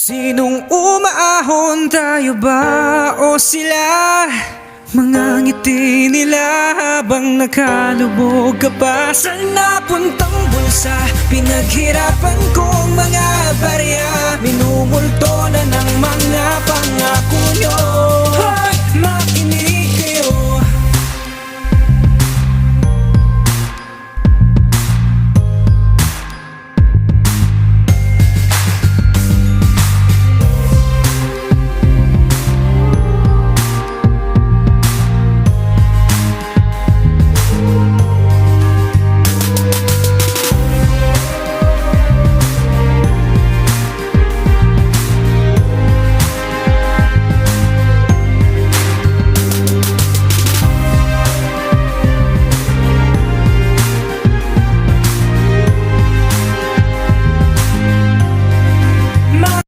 Sinong umaahon, tayo ba o sila? Mga ngiti nila habang nakalubog ka pa. Saan napuntang bulsa? Pinaghirapan kong mga barya.